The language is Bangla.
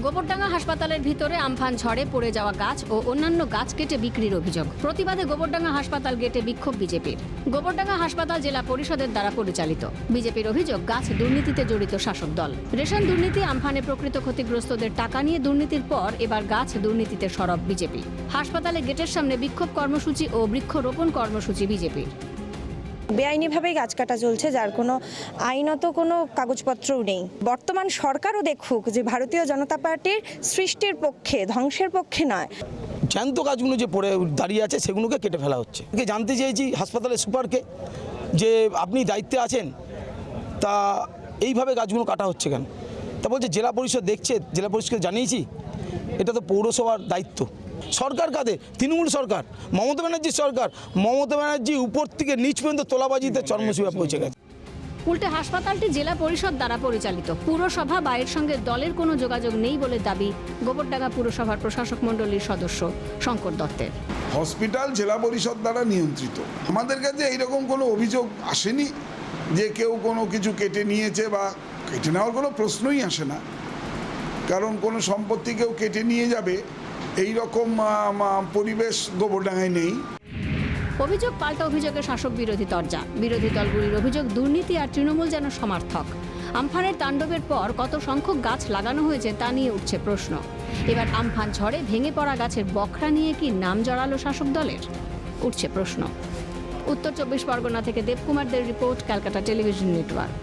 গোবরডাঙ্গা হাসপাতালের ভিতরে আমফান ঝড়ে পড়ে যাওয়া গাছ ও অন্যান্য গাছ কেটে বিক্রির অভিযোগ। প্রতিবাদে গোবরডাঙ্গা হাসপাতাল গেটে বিক্ষোভ বিজেপির। গোবরডাঙ্গা হাসপাতাল জেলা পরিষদের দ্বারা পরিচালিত। বিজেপির অভিযোগ, গাছ দুর্নীতিতে জড়িত শাসক দল। রেশন দুর্নীতি, আমফানে প্রকৃত ক্ষতিগ্রস্তদের টাকা নিয়ে দুর্নীতির পর এবার গাছ দুর্নীতিতে সরব বিজেপি। হাসপাতালে গেটের সামনে বিক্ষোভ কর্মসূচি ও বৃক্ষরোপণ কর্মসূচি বিজেপির। বেআইনিভাবেই গাছ কাটা চলছে, যার কোনো আইনত কোনো কাগজপত্রও নেই। বর্তমান সরকারও দেখুক যে ভারতীয় জনতা পার্টির সৃষ্টির পক্ষে, ধ্বংসের পক্ষে নয়। জ্যান্ত গাছগুলো যে পড়ে দাঁড়িয়ে আছে সেগুলোকে কেটে ফেলা হচ্ছে। জানতে চেয়েছি হাসপাতালের সুপারকে যে আপনি দায়িত্বে আছেন, তা এইভাবে গাছগুলো কাটা হচ্ছে কেন? তা বলছে জেলা পরিষদ দেখছে, জেলা পরিষদকে জানিয়েছি, এটা তো পৌরসভার দায়িত্ব। সরকার কাদের? তৃণমূল সরকার, মমতা ব্যানার্জির সরকার। মমতা ব্যানার্জি উপর থেকে নিচ পর্যন্ত তোলাবাজিতে চরমসীমা পৌঁছে গেছে। উল্টে হাসপাতালটি জেলা পরিষদ দ্বারা পরিচালিত। পুরসভা বা এর সঙ্গে দলের কোনো যোগাযোগ নেই বলে দাবি গোবরডাঙ্গা পুরসভার প্রশাসক মণ্ডলীর সদস্য শঙ্কর দত্তের। হসপিটাল জেলা পরিষদ দ্বারা নিয়ন্ত্রিত। আমাদের কাছে এইরকম কোনো অভিযোগ আসেনি যে কেউ কোনো কিছু কেটে নিয়েছে, বা কেটে নেওয়ার কোনো প্রশ্নই আসে না। কারণ কোনো সম্পত্তি কেউ কেটে নিয়ে যাবে এই রকম পরিবেশ গোবরডাঙ্গায় নেই। অভিযোগ পাল্টা অভিযোগে শাসক বিরোধী তরজা। বিরোধী দলগুলির অভিযোগ, দুর্নীতি আর তৃণমূল যেন সমর্থক। আমফানের তাণ্ডবের পর কত সংখ্যক গাছ লাগানো হয়েছে তা নিয়ে উঠছে প্রশ্ন। এবার আমফান ঝড়ে ভেঙে পড়া গাছের বখরা নিয়ে কি নাম জড়ালো শাসক দলের? উঠছে প্রশ্ন। উত্তর 24 পরগনা থেকে দেবকুমার দের রিপোর্ট, ক্যালকাটা টেলিভিশন নেটওয়ার্ক।